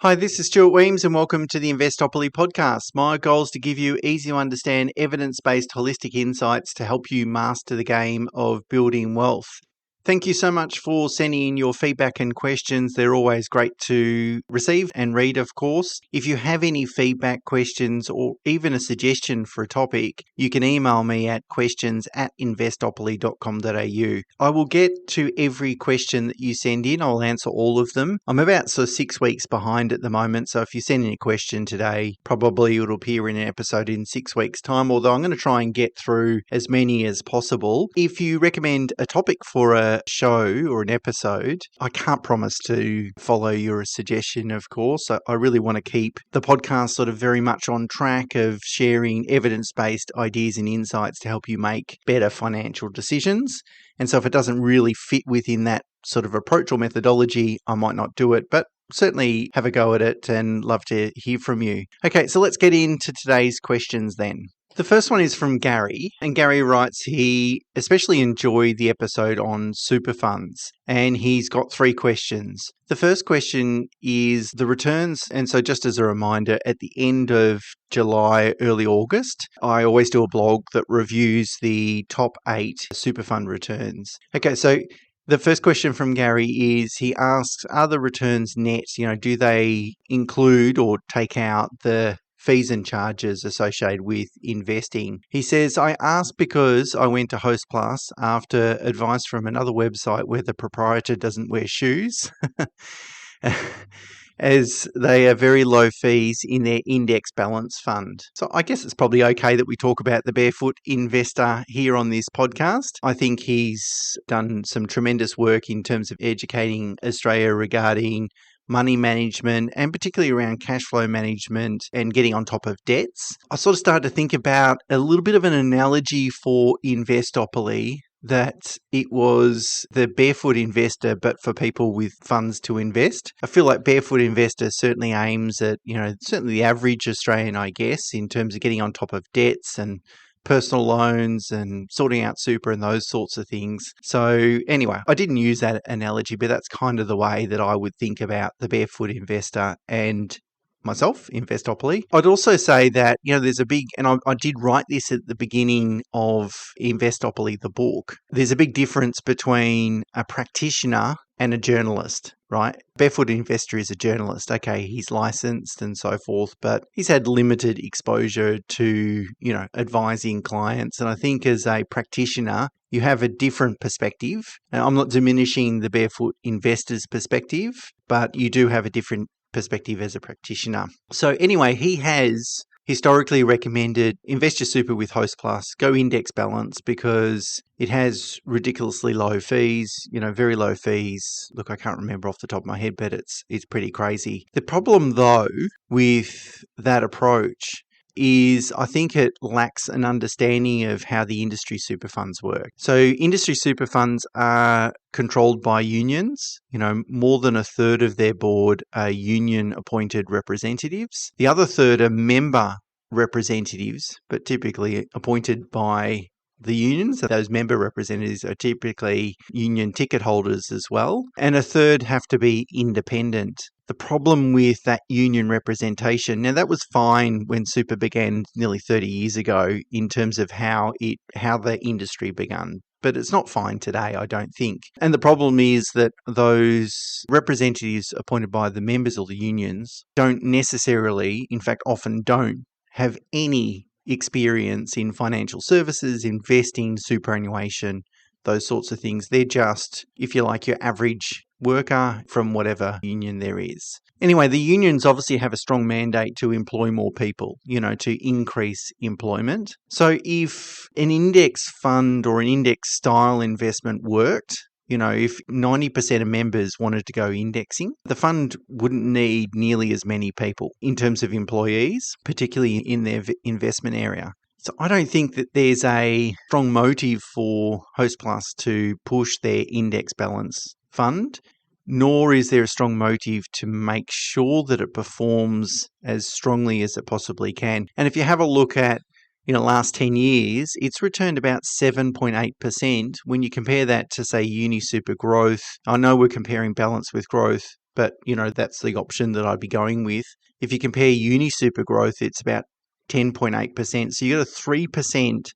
Hi, this is Stuart Wemyss and welcome to the Investopoly podcast. My goal is to give you easy to understand evidence-based holistic insights to help you master the game of building wealth. Thank you so much for sending in your feedback and questions. They're always great to receive and read, of course. If you have any feedback, questions, or even a suggestion for a topic, you can email me at questions@investopoly.com.au. I will get to every question that you send in. I'll answer all of them. I'm about 6 weeks behind at the moment, so if you send in a question today, probably it'll appear in an episode in 6 weeks' time, although I'm going to try and get through as many as possible. If you recommend a topic for a show or an episode, I can't promise to follow your suggestion, of course. I really want to keep the podcast sort of very much on track of sharing evidence-based ideas and insights to help you make better financial decisions. And so if it doesn't really fit within that sort of approach or methodology, I might not do it, but certainly have a go at it and love to hear from you. Okay, so let's get into today's questions then. The first one is from Gary, and Gary writes he especially enjoyed the episode on super funds, and he's got 3 questions. The first question is the returns, and so just as a reminder, at the end of July, early August, I always do a blog that reviews the top 8 super fund returns. Okay, so the first question from Gary is, he asks, are the returns net? Do they include or take out the fees and charges associated with investing? He says, I asked because I went to Hostplus after advice from another website where the proprietor doesn't wear shoes, as they are very low fees in their index balance fund. So I guess it's probably okay that we talk about the Barefoot Investor here on this podcast. I think he's done some tremendous work in terms of educating Australia regarding money management and particularly around cash flow management and getting on top of debts. I sort of started to think about a little bit of an analogy for Investopoly, that it was the Barefoot Investor, but for people with funds to invest. I feel like Barefoot Investor certainly aims at, certainly the average Australian, I guess, in terms of getting on top of debts and personal loans and sorting out super and those sorts of things. So anyway, I didn't use that analogy, but that's kind of the way that I would think about the Barefoot Investor and myself, Investopoly. I'd also say that, there's a big, and I did write this at the beginning of Investopoly, the book. There's a big difference between a practitioner and a journalist, right? Barefoot Investor is a journalist. Okay, he's licensed and so forth, but he's had limited exposure to, advising clients. And I think as a practitioner, you have a different perspective. Now, I'm not diminishing the Barefoot Investor's perspective, but you do have a different perspective as a practitioner. So anyway, he has historically recommended invest your super with Hostplus, go index balance, because it has ridiculously low fees, very low fees. Look, I can't remember off the top of my head, but it's pretty crazy. The problem though with that approach is I think it lacks an understanding of how the industry super funds work. So industry super funds are controlled by unions. More than a third of their board are union appointed representatives. The other third are member representatives, but typically appointed by the unions. Those member representatives are typically union ticket holders as well. And a third have to be independent. The problem with that union representation, now that was fine when super began nearly 30 years ago in terms of how the industry began. But it's not fine today, I don't think. And the problem is that those representatives appointed by the members or the unions don't necessarily, in fact often don't, have any experience in financial services, investing, superannuation, those sorts of things. They're just, if you like, your average worker from whatever union there is. Anyway, the unions obviously have a strong mandate to employ more people, to increase employment. So if an index fund or an index style investment worked, if 90% of members wanted to go indexing, the fund wouldn't need nearly as many people in terms of employees, particularly in their investment area. So I don't think that there's a strong motive for Hostplus to push their index balance fund, nor is there a strong motive to make sure that it performs as strongly as it possibly can. And if you have a look at last 10 years, it's returned about 7.8%. When you compare that to, say, Uni Super Growth, I know we're comparing balance with growth but, that's the option that I'd be going with. If you compare uni super growth, it's about 10.8%. So you got a 3%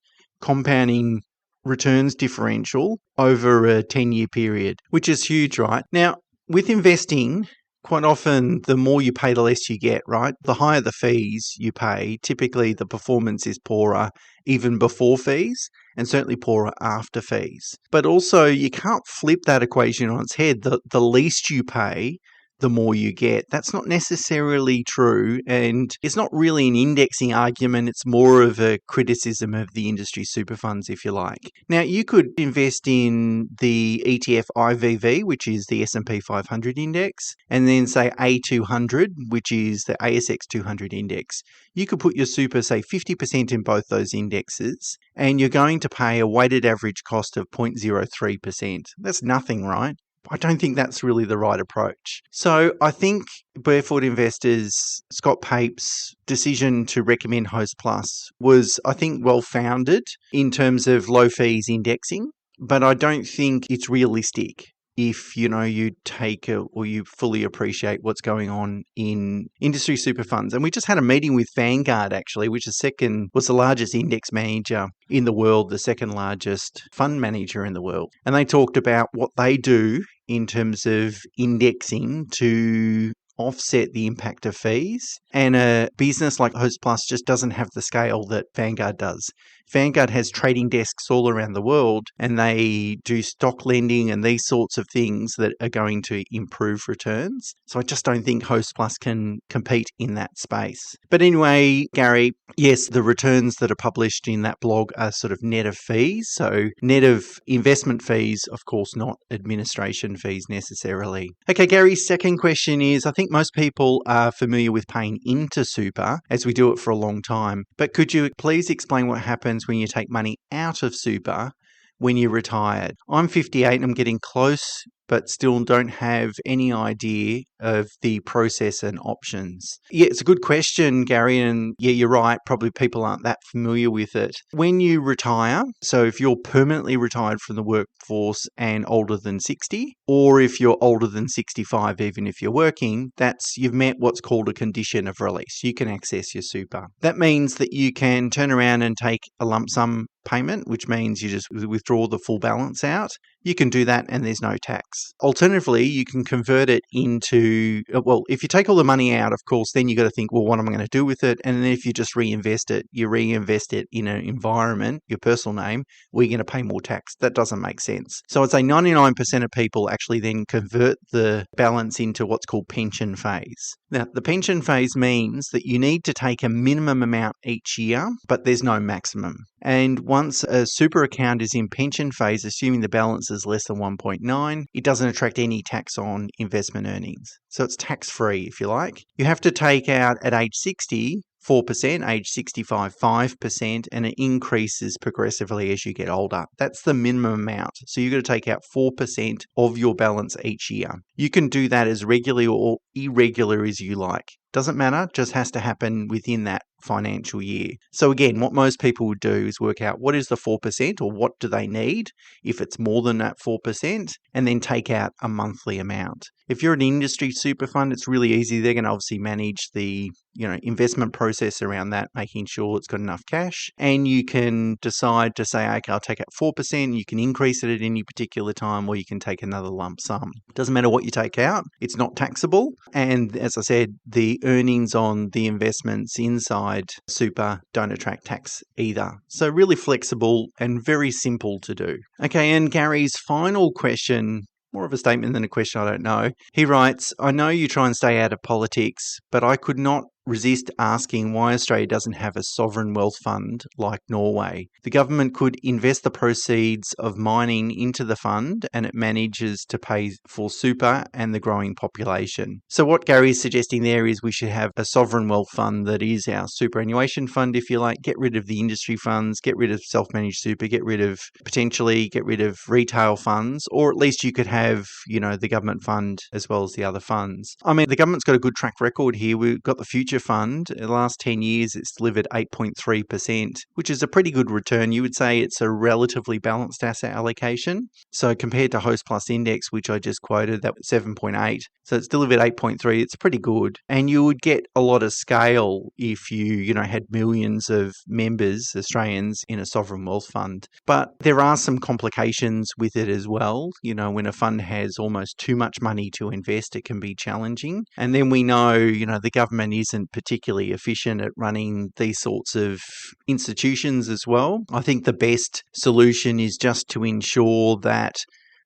compounding returns differential over a 10-year period, which is huge, right? Now, with investing, quite often the more you pay, the less you get, right? The higher the fees you pay, typically the performance is poorer even before fees, and certainly poorer after fees. But also, you can't flip that equation on its head. The least you pay, the more you get. That's not necessarily true, and it's not really an indexing argument. It's more of a criticism of the industry super funds, if you like. Now, you could invest in the ETF IVV, which is the S&P 500 index, and then say A200, which is the ASX 200 index. You could put your super, say, 50% in both those indexes, and you're going to pay a weighted average cost of 0.03%. That's nothing, right? I don't think that's really the right approach. So I think Barefoot Investors' Scott Pape's decision to recommend Host Plus was, I think, well-founded in terms of low fees indexing, but I don't think it's realistic if, you take or you fully appreciate what's going on in industry super funds. And we just had a meeting with Vanguard, actually, which was the largest index manager in the world, the second largest fund manager in the world. And they talked about what they do in terms of indexing to offset the impact of fees. And a business like Host Plus just doesn't have the scale that Vanguard does. Vanguard has trading desks all around the world, and they do stock lending and these sorts of things that are going to improve returns. So I just don't think Host Plus can compete in that space. But anyway, Gary, yes, the returns that are published in that blog are sort of net of fees. So net of investment fees, of course, not administration fees necessarily. Okay, Gary's second question is, I think most people are familiar with paying into super as we do it for a long time. But could you please explain what happens when you take money out of super when you're retired? I'm 58 and I'm getting close, but still don't have any idea of the process and options. Yeah, it's a good question, Gary, and yeah, you're right. Probably people aren't that familiar with it. When you retire, so if you're permanently retired from the workforce and older than 60, or if you're older than 65, even if you're working, you've met what's called a condition of release. You can access your super. That means that you can turn around and take a lump sum payment, which means you just withdraw the full balance out. You can do that and there's no tax. Alternatively, you can convert it into, if you take all the money out, of course, then you got to think, well, what am I going to do with it? And then if you just reinvest it, you reinvest it in an environment, your personal name, where you're going to pay more tax. That doesn't make sense. So I'd say 99% of people actually then convert the balance into what's called pension phase. Now, the pension phase means that you need to take a minimum amount each year, but there's no maximum. And once a super account is in pension phase, assuming the balance is less than 1.9, it doesn't attract any tax on investment earnings. So it's tax-free, if you like. You have to take out at age 60, 4%, age 65, 5%, and it increases progressively as you get older. That's the minimum amount. So you've got to take out 4% of your balance each year. You can do that as regularly or irregular as you like. Doesn't matter, just has to happen within that financial year. So again, what most people would do is work out what is the 4% or what do they need if it's more than that 4%, and then take out a monthly amount. If you're an industry super fund, it's really easy. They're going to obviously manage the investment process around that, making sure it's got enough cash. And you can decide to say, okay, I'll take out 4%. You can increase it at any particular time, or you can take another lump sum. Doesn't matter what you take out. It's not taxable. And as I said, the earnings on the investments inside super don't attract tax either. So really flexible and very simple to do. Okay, and Gary's final question, more of a statement than a question, I don't know. He writes, I know you try and stay out of politics, but I could not resist asking why Australia doesn't have a sovereign wealth fund like Norway. The government could invest the proceeds of mining into the fund and it manages to pay for super and the growing population. So what Gary is suggesting there is we should have a sovereign wealth fund that is our superannuation fund, if you like. Get rid of the industry funds, get rid of self-managed super, get rid of retail funds, or at least you could have, the government fund as well as the other funds. I mean, the government's got a good track record here. We've got the future future fund, the last 10 years, it's delivered 8.3%, which is a pretty good return. You would say it's a relatively balanced asset allocation. So compared to Host Plus Index, which I just quoted, that was 7.8. So it's delivered 8.3. It's pretty good. And you would get a lot of scale if you had millions of members, Australians, in a sovereign wealth fund. But there are some complications with it as well. When a fund has almost too much money to invest, it can be challenging. And then we know, the government isn't particularly efficient at running these sorts of institutions as well. I think the best solution is just to ensure that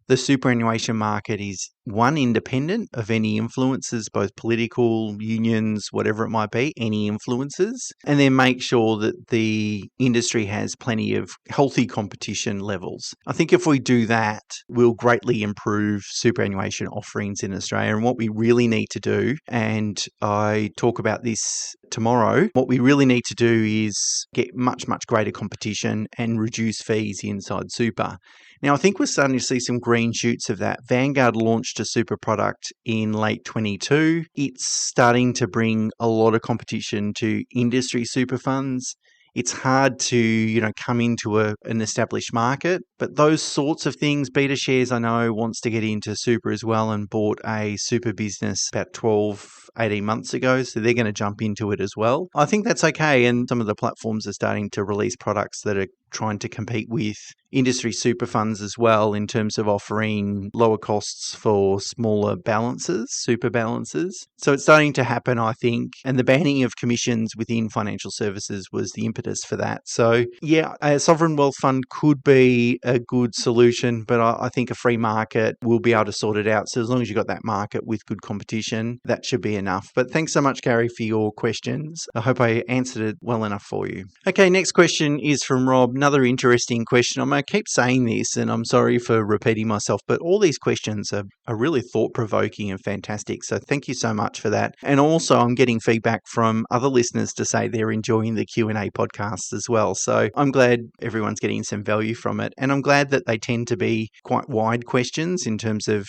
the superannuation market is, one, independent of any influences, both political, unions, whatever it might be, any influences, and then make sure that the industry has plenty of healthy competition levels. I think if we do that, we'll greatly improve superannuation offerings in Australia. And what we really need to do, and I talk about this tomorrow, what we really need to do is get much, much greater competition and reduce fees inside super. Now, I think we're starting to see some green shoots of that. Vanguard launched a super product in late 22. It's starting to bring a lot of competition to industry super funds. It's hard to, come into an established market, but those sorts of things, Beta Shares, I know, wants to get into super as well and bought a super business about 12, 18 months ago, so they're going to jump into it as well. I think that's okay, and some of the platforms are starting to release products that are trying to compete with industry super funds as well in terms of offering lower costs for smaller balances, super balances. So it's starting to happen, I think, and the banning of commissions within financial services was the impetus for that. So yeah, a sovereign wealth fund could be a good solution, but I think a free market will be able to sort it out. So as long as you've got that market with good competition, that should be enough. But thanks so much, Gary, for your questions. I hope I answered it well enough for you. Okay, next question is from Rob. Another interesting question. I'm going to keep saying this, and I'm sorry for repeating myself, but all these questions are really thought-provoking and fantastic. So thank you so much for that. And also, I'm getting feedback from other listeners to say they're enjoying the Q&A podcasts as well. So I'm glad everyone's getting some value from it. And I'm glad that they tend to be quite wide questions in terms of,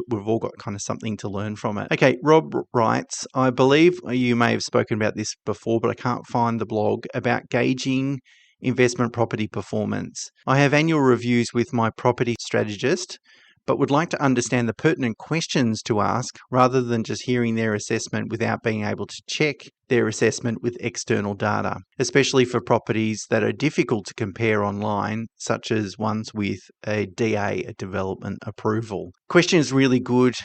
we've all got kind of something to learn from it. Okay, Rob writes, I believe you may have spoken about this before, but I can't find the blog about gauging investment property performance. I have annual reviews with my property strategist, but would like to understand the pertinent questions to ask rather than just hearing their assessment without being able to check their assessment with external data, especially for properties that are difficult to compare online, such as ones with a DA, a development approval. Question is really good,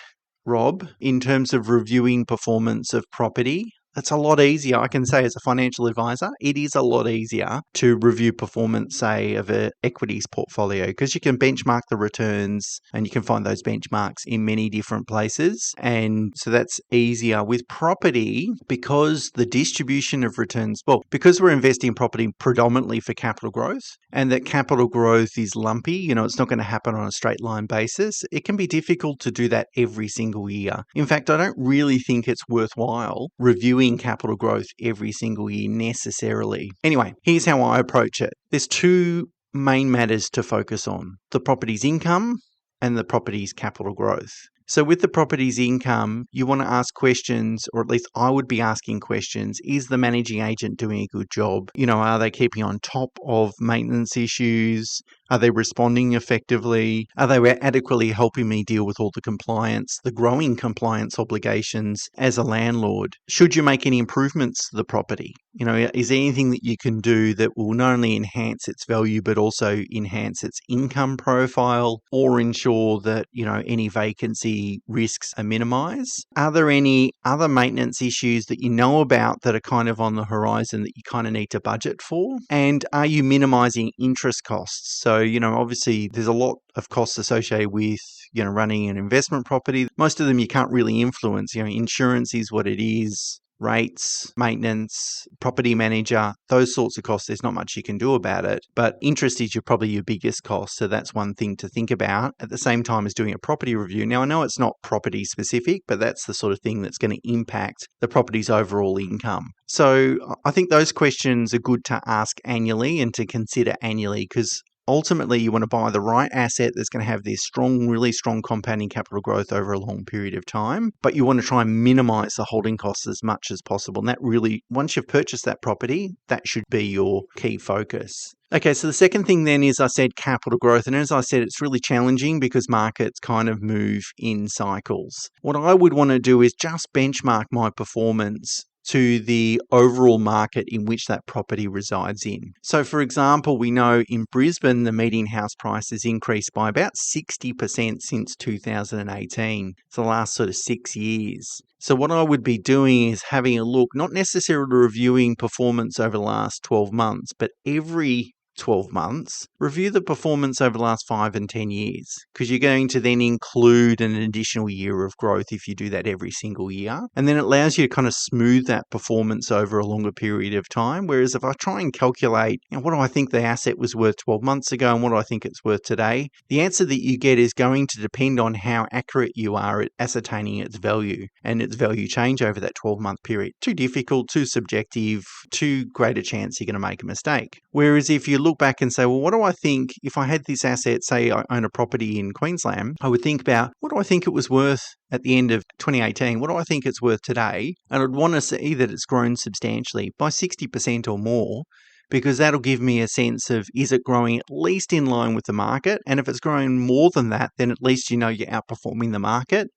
Rob, in terms of reviewing performance of property. It's a lot easier, I can say, as a financial advisor, it is a lot easier to review performance, say, of an equities portfolio, because you can benchmark the returns and you can find those benchmarks in many different places. And so that's easier. With property, because the distribution of returns, because we're investing in property predominantly for capital growth, and that capital growth is lumpy, it's not going to happen on a straight line basis, it can be difficult to do that every single year. In fact, I don't really think it's worthwhile reviewing capital growth every single year necessarily. Anyway, here's how I approach it. There's two main matters to focus on: the property's income and the property's capital growth. So with the property's income, you want to ask questions, or at least I would be asking questions. Is the managing agent doing a good job? Are they keeping on top of maintenance issues? Are they responding effectively? Are they adequately helping me deal with all the compliance, the growing compliance obligations as a landlord? Should you make any improvements to the property? Is there anything that you can do that will not only enhance its value, but also enhance its income profile, or ensure that, any vacancy risks are minimized? Are there any other maintenance issues that you know about that are kind of on the horizon that you kind of need to budget for? And are you minimizing interest costs? So, obviously there's a lot of costs associated with, running an investment property. Most of them you can't really influence. Insurance is what it is. Rates, maintenance, property manager, those sorts of costs, there's not much you can do about it. But interest is probably your biggest cost. So that's one thing to think about at the same time as doing a property review. Now, I know it's not property specific, but that's the sort of thing that's going to impact the property's overall income. So I think those questions are good to ask annually and to consider annually, because ultimately you want to buy the right asset that's going to have this really strong compounding capital growth over a long period of time, but you want to try and minimize the holding costs as much as possible. And that really, once you've purchased that property, that should be your key focus. Okay, so the second thing then is I said capital growth. And as I said, it's really challenging because markets kind of move in cycles. What I would want to do is just benchmark my performance to the overall market in which that property resides in. So for example, we know in Brisbane, the median house price has increased by about 60% since 2018. So the last sort of 6 years. So what I would be doing is having a look, not necessarily reviewing performance over the last 12 months, but every 12 months, review the performance over the last 5 and 10 years, because you're going to then include an additional year of growth if you do that every single year. And then it allows you to kind of smooth that performance over a longer period of time. Whereas if I try and calculate, what do I think the asset was worth 12 months ago and what do I think it's worth today, the answer that you get is going to depend on how accurate you are at ascertaining its value and its value change over that 12-month period. Too difficult, too subjective, too great a chance you're going to make a mistake. Whereas if you look back and say, well, what do I think if I had this asset, say I own a property in Queensland, I would think about what do I think it was worth at the end of 2018? What do I think it's worth today? And I'd want to see that it's grown substantially by 60% or more, because that'll give me a sense of, is it growing at least in line with the market? And if it's growing more than that, then at least you know you're outperforming the market.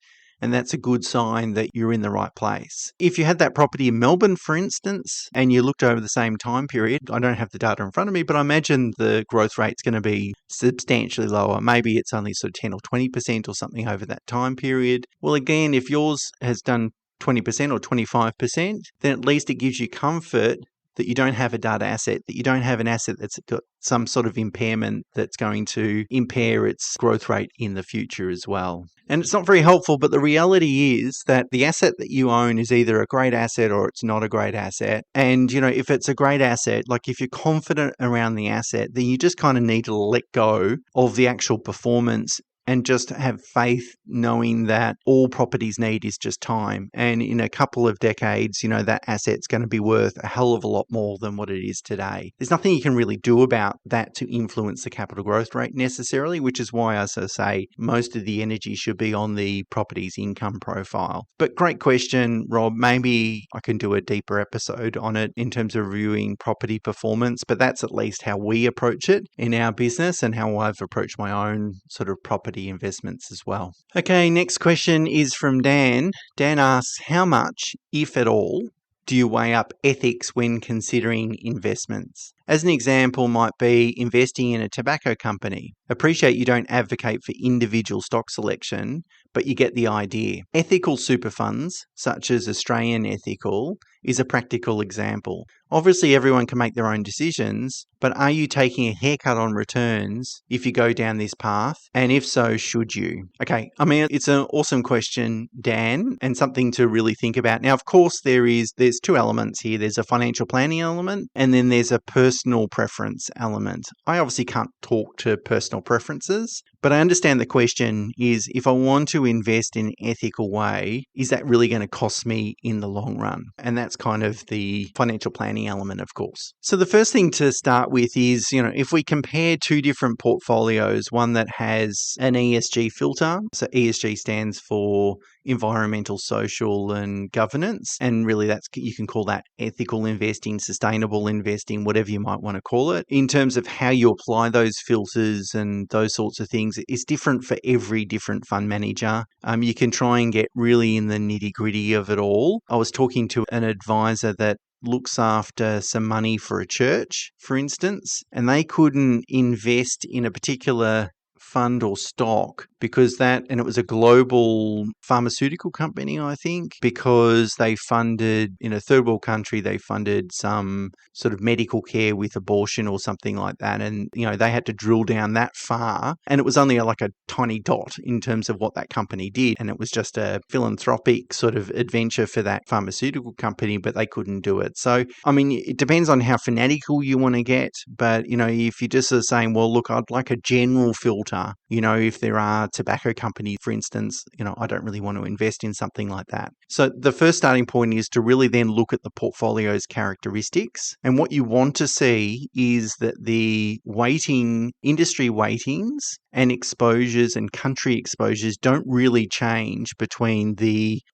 And that's a good sign that you're in the right place. If you had that property in Melbourne, for instance, and you looked over the same time period, I don't have the data in front of me, but I imagine the growth rate's going to be substantially lower. Maybe it's only sort of 10 or 20% or something over that time period. Well, again, if yours has done 20% or 25%, then at least it gives you comfort that you don't have a data asset, that you don't have an asset that's got some sort of impairment that's going to impair its growth rate in the future as well. And it's not very helpful, but the reality is that the asset that you own is either a great asset or it's not a great asset. And, if it's a great asset, like if you're confident around the asset, then you just kind of need to let go of the actual performance and just have faith knowing that all properties need is just time. And in a couple of decades, that asset's going to be worth a hell of a lot more than what it is today. There's nothing you can really do about that to influence the capital growth rate necessarily, which is why, as I say, most of the energy should be on the property's income profile. But great question, Rob. Maybe I can do a deeper episode on it in terms of reviewing property performance, but that's at least how we approach it in our business and how I've approached my own sort of property investments as well. Okay, next question is from Dan. Dan asks, how much, if at all, do you weigh up ethics when considering investments? As an example might be investing in a tobacco company. Appreciate you don't advocate for individual stock selection, but you get the idea. Ethical super funds, such as Australian Ethical, is a practical example. Obviously, everyone can make their own decisions, but are you taking a haircut on returns if you go down this path? And if so, should you? Okay, it's an awesome question, Dan, and something to really think about. Now, of course, there's two elements here. There's a financial planning element, and then there's a personal preference element. I obviously can't talk to personal preferences, but I understand the question is, if I want to invest in an ethical way, is that really going to cost me in the long run? And that's kind of the financial planning element, of course. So the first thing to start with is, if we compare two different portfolios, one that has an ESG filter, so ESG stands for environmental, social, and governance. And really you can call that ethical investing, sustainable investing, whatever you might want to call it. In terms of how you apply those filters and those sorts of things, it's different for every different fund manager. You can try and get really in the nitty-gritty of it all. I was talking to an advisor that looks after some money for a church, for instance, and they couldn't invest in a particular fund or stock because and it was a global pharmaceutical company, I think, because they funded, in a third world country, they funded some sort of medical care with abortion or something like that. And, they had to drill down that far. And it was only like a tiny dot in terms of what that company did. And it was just a philanthropic sort of adventure for that pharmaceutical company, but they couldn't do it. So, it depends on how fanatical you want to get. But, if you're just saying, well, look, I'd like a general filter, If there are tobacco companies, for instance, I don't really want to invest in something like that. So the first starting point is to really then look at the portfolio's characteristics. And what you want to see is that the industry weightings and exposures and country exposures don't really change between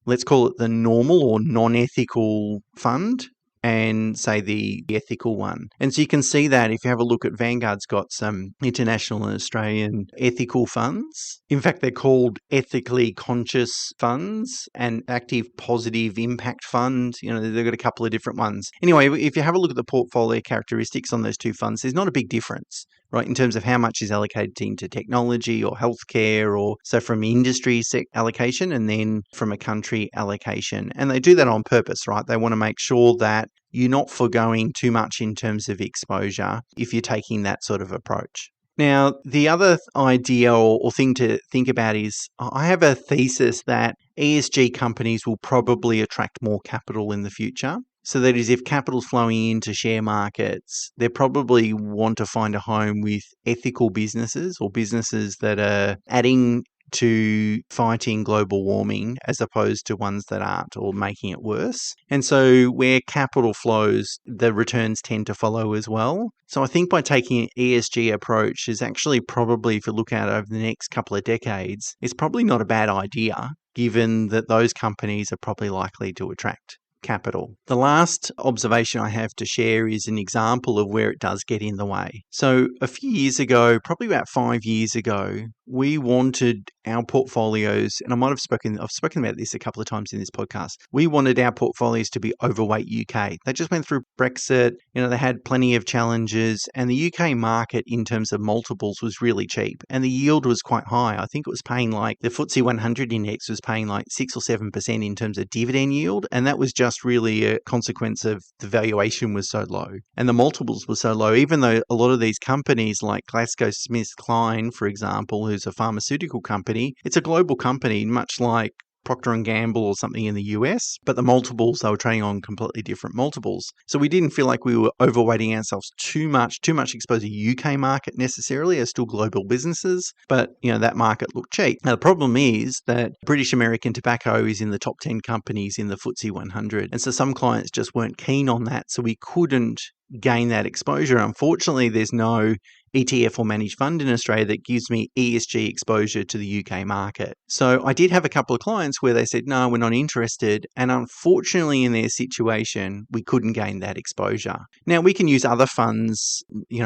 let's call it the normal or non-ethical fund and say the ethical one. And so you can see that if you have a look at Vanguard's got some international and Australian ethical funds. In fact, they're called ethically conscious funds and active positive impact fund. They've got a couple of different ones. Anyway, if you have a look at the portfolio characteristics on those two funds, there's not a big difference, right, in terms of how much is allocated into technology or healthcare, or so from industry allocation and then from a country allocation. And they do that on purpose, right? They want to make sure that you're not foregoing too much in terms of exposure if you're taking that sort of approach. Now, the other idea or thing to think about is I have a thesis that ESG companies will probably attract more capital in the future. So that is, if capital's flowing into share markets, they probably want to find a home with ethical businesses or businesses that are adding to fighting global warming as opposed to ones that aren't or making it worse. And so where capital flows, the returns tend to follow as well. So I think by taking an ESG approach is actually probably, if you look out over the next couple of decades, it's probably not a bad idea, given that those companies are probably likely to attract capital. The last observation I have to share is an example of where it does get in the way. So a few years ago, probably about 5 years ago, we wanted our portfolios, and I've spoken about this a couple of times in this podcast. We wanted our portfolios to be overweight UK. They just went through Brexit. They had plenty of challenges, and the UK market in terms of multiples was really cheap, and the yield was quite high. I think it was paying like the FTSE 100 index was paying like 6 or 7% in terms of dividend yield, and that was just really a consequence of the valuation was so low and the multiples were so low, even though a lot of these companies like GlaxoSmithKline, for example, who's a pharmaceutical company, it's a global company, much like Procter & Gamble or something in the US, but the multiples, they were trading on completely different multiples. So we didn't feel like we were overweighting ourselves too much exposed to UK market necessarily as still global businesses, but that market looked cheap. Now the problem is that British American Tobacco is in the top 10 companies in the FTSE 100. And so some clients just weren't keen on that. So we couldn't gain that exposure. Unfortunately, there's no ETF or managed fund in Australia that gives me ESG exposure to the UK market. So I did have a couple of clients where they said, no, we're not interested. And unfortunately, in their situation, we couldn't gain that exposure. Now, we can use other funds,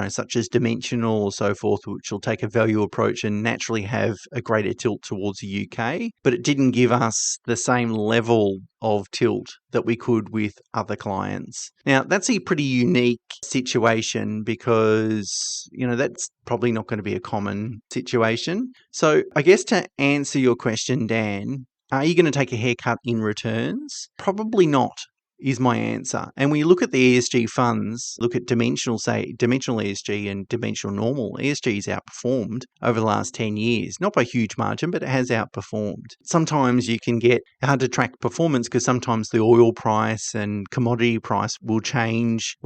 such as Dimensional or so forth, which will take a value approach and naturally have a greater tilt towards the UK, but it didn't give us the same level of tilt that we could with other clients. Now, that's a pretty unique situation because, that's probably not going to be a common situation. So I guess to answer your question, Dan, are you going to take a haircut in returns? Probably not, is my answer. And when you look at the ESG funds, look at Dimensional ESG and Dimensional Normal, ESG has outperformed over the last 10 years. Not by a huge margin, but it has outperformed. Sometimes you can get hard to track performance because sometimes the oil price and commodity price will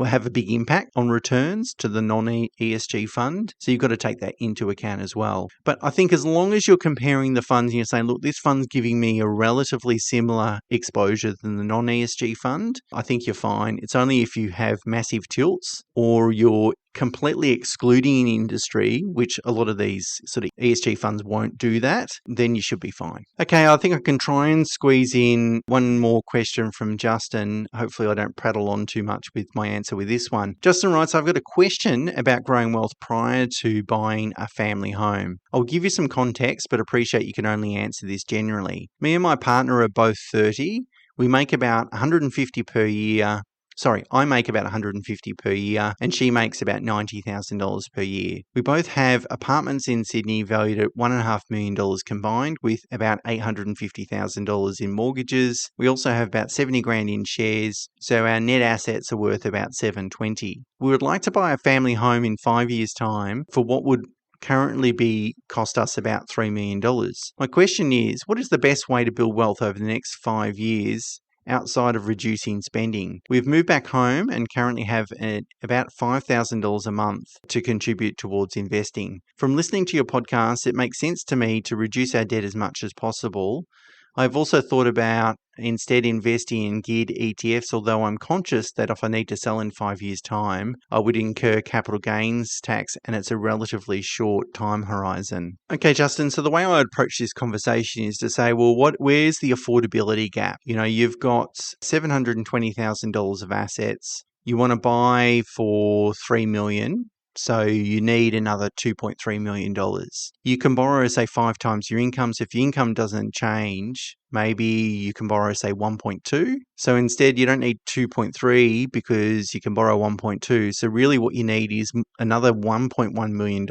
have a big impact on returns to the non-ESG fund. So you've got to take that into account as well. But I think as long as you're comparing the funds and you're saying, look, this fund's giving me a relatively similar exposure than the non-ESG fund, I think you're fine. It's only if you have massive tilts or you're completely excluding an industry, which a lot of these sort of ESG funds won't do that, then you should be fine. Okay, I think I can try and squeeze in one more question from Justin. Hopefully I don't prattle on too much with my answer with this one. Justin writes, I've got a question about growing wealth prior to buying a family home. I'll give you some context, but appreciate you can only answer this generally. Me and my partner are both 30. We make about 150 per year. I make about 150 per year and she makes about $90,000 per year. We both have apartments in Sydney valued at $1.5 million combined with about $850,000 in mortgages. We also have about 70 grand in shares, so our net assets are worth about 720. We would like to buy a family home in 5 years' time for what would currently cost us about $3 million. My question is, what is the best way to build wealth over the next 5 years outside of reducing spending. We've moved back home and currently have about $5,000 a month to contribute towards investing. From listening to your podcast, it makes sense to me to reduce our debt as much as possible. I've also thought about instead investing in geared ETFs, although I'm conscious that if I need to sell in 5 years' time, I would incur capital gains tax and it's a relatively short time horizon. Okay, Justin, so the way I would approach this conversation is to say, well, where's the affordability gap? You've got $720,000 of assets. You want to buy for $3 million. So you need another $2.3 million. You can borrow, say, 5 times your income. So if your income doesn't change, maybe you can borrow, say, 1.2. So instead, you don't need 2.3 because you can borrow 1.2. So really what you need is another $1.1 million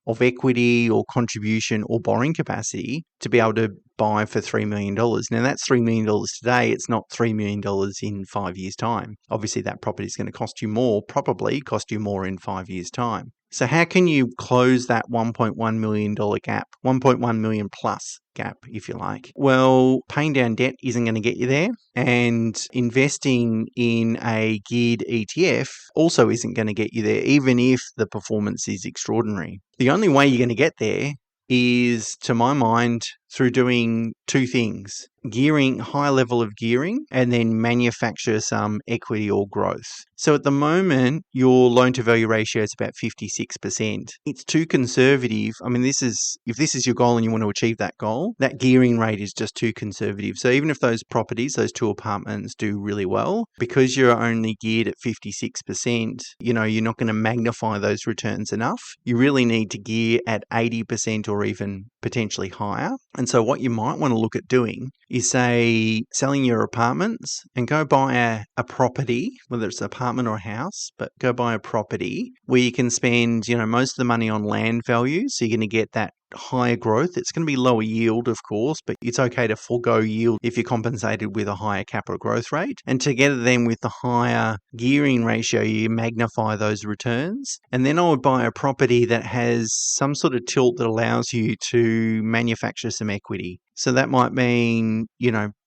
of equity or contribution or borrowing capacity to be able to buy for $3 million. Now, that's $3 million today. It's not $3 million in 5 years' time. Obviously, that property is going to cost you more, probably cost you more in 5 years' time. So how can you close that $1.1 million gap, 1.1 million plus gap, if you like? Well, paying down debt isn't going to get you there, and investing in a geared ETF also isn't going to get you there, even if the performance is extraordinary. The only way you're going to get there is, to my mind, through doing two things: high level of gearing, and then manufacture some equity or growth. So at the moment, your loan to value ratio is about 56%. It's too conservative. I mean, if this is your goal and you want to achieve that goal, that gearing rate is just too conservative. So even if those properties, those 2 apartments, do really well, because you're only geared at 56%, you're not going to magnify those returns enough. You really need to gear at 80% or even potentially higher. And so what you might want to look at doing is, say, selling your apartments and go buy a property, whether it's an apartment or a house, but go buy a property where you can spend, most of the money on land value. So you're going to get that higher growth. It's going to be lower yield, of course, but it's okay to forego yield if you're compensated with a higher capital growth rate. And together then with the higher gearing ratio, you magnify those returns. And then I would buy a property that has some sort of tilt that allows you to manufacture some equity. So that might mean,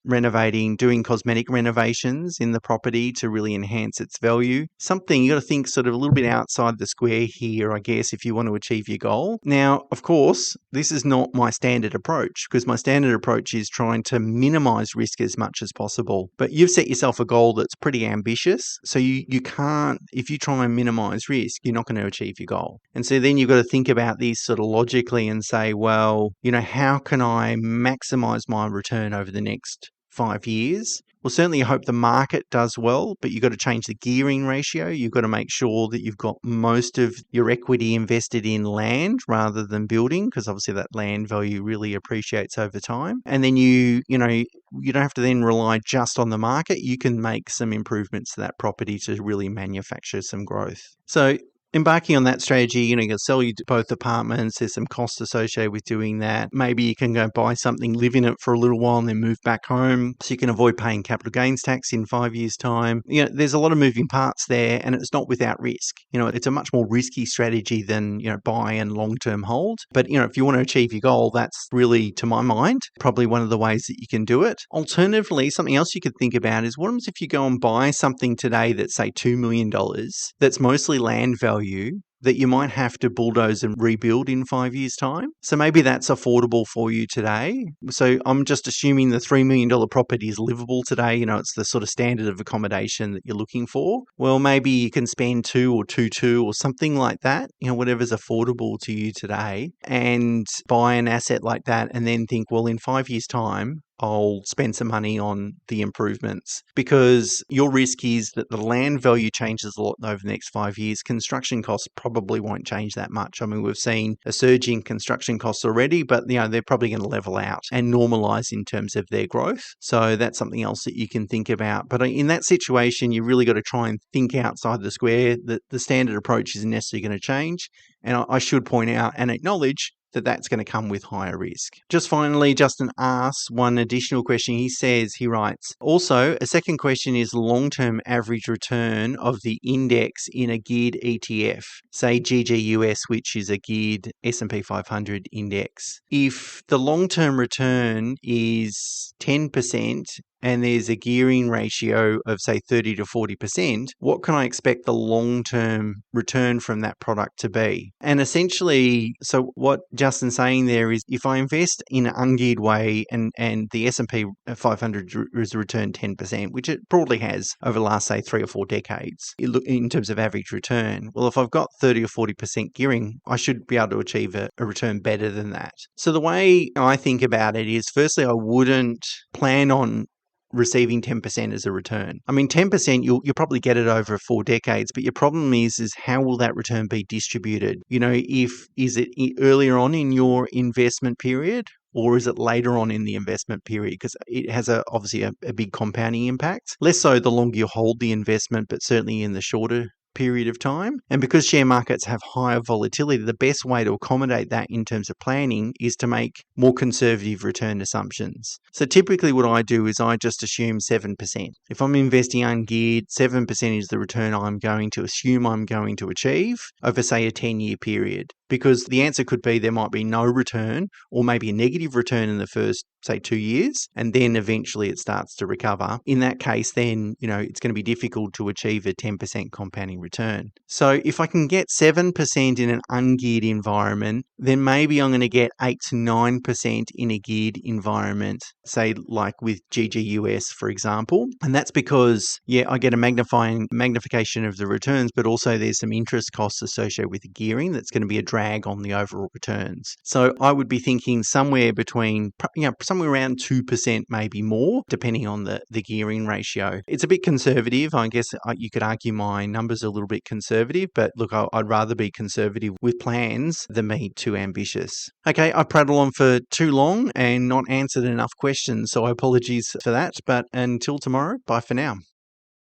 renovating, doing cosmetic renovations in the property to really enhance its value. Something you got to think sort of a little bit outside the square here, I guess, if you want to achieve your goal. Now, of course, this is not my standard approach, because my standard approach is trying to minimize risk as much as possible. But you've set yourself a goal that's pretty ambitious. So you can't, if you try and minimize risk, you're not going to achieve your goal. And so then you've got to think about these sort of logically and say, well, how can I maximize my return over the next 5 years? Well, certainly I hope the market does well, but you've got to change the gearing ratio. You've got to make sure that you've got most of your equity invested in land rather than building, because obviously that land value really appreciates over time. And then you don't have to then rely just on the market. You can make some improvements to that property to really manufacture some growth. So embarking on that strategy, you can sell both apartments. There's some costs associated with doing that. Maybe you can go buy something, live in it for a little while, and then move back home so you can avoid paying capital gains tax in 5 years' time. There's a lot of moving parts there, and it's not without risk. It's a much more risky strategy than, buy and long-term hold. But, if you want to achieve your goal, that's really, to my mind, probably one of the ways that you can do it. Alternatively, something else you could think about is, what happens if you go and buy something today that's, say, $2 million, that's mostly land value, that you might have to bulldoze and rebuild in 5 years' time. So maybe that's affordable for you today. So I'm just assuming the $3 million property is livable today. It's the sort of standard of accommodation that you're looking for. Well, maybe you can spend 2 or 2.2 or something like that, whatever's affordable to you today, and buy an asset like that and then think, well, in 5 years' time, I'll spend some money on the improvements, because your risk is that the land value changes a lot over the next 5 years. Construction costs probably won't change that much. I mean, we've seen a surge in construction costs already, but they're probably going to level out and normalize in terms of their growth. So that's something else that you can think about. But in that situation, you really got to try and think outside the square. The standard approach isn't necessarily going to change. And I should point out and acknowledge that that's going to come with higher risk. Just finally, Justin asks one additional question. He writes, also, a second question is long-term average return of the index in a geared ETF, say GGUS, which is a geared S&P 500 index. If the long-term return is 10% and there's a gearing ratio of, say, 30 to 40%, what can I expect the long-term return from that product to be? And essentially, so what Justin's saying there is if I invest in an ungeared way and the S&P 500 has returned 10%, which it broadly has over the last, say, 3 or 4 decades, in terms of average return, well, if I've got 30 or 40% gearing, I should be able to achieve a return better than that. So the way I think about it is, firstly, I wouldn't plan on receiving 10% as a return. I mean, 10%, you'll probably get it over 4 decades, but your problem is how will that return be distributed? Is it earlier on in your investment period, or is it later on in the investment period? Because it has obviously a big compounding impact. Less so the longer you hold the investment, but certainly in the shorter period of time. And because share markets have higher volatility, the best way to accommodate that in terms of planning is to make more conservative return assumptions. So typically what I do is I just assume 7%. If I'm investing ungeared, 7% is the return I'm going to assume I'm going to achieve over, say, a 10-year period. Because the answer could be there might be no return, or maybe a negative return in the first, say, 2 years, and then eventually it starts to recover. In that case, then, it's going to be difficult to achieve a 10% compounding return. So if I can get 7% in an ungeared environment, then maybe I'm going to get 8 to 9% in a geared environment, say like with GGUS, for example. And that's because, I get a magnification of the returns, but also there's some interest costs associated with the gearing that's going to be a drag on the overall returns. So I would be thinking somewhere between, somewhere around 2%, maybe more, depending on the gearing ratio. It's a bit conservative. I guess you could argue my numbers are a little bit conservative, but look, I'd rather be conservative with plans than be too ambitious. Okay, I prattled on for too long and not answered enough questions, so apologies for that. But until tomorrow, bye for now.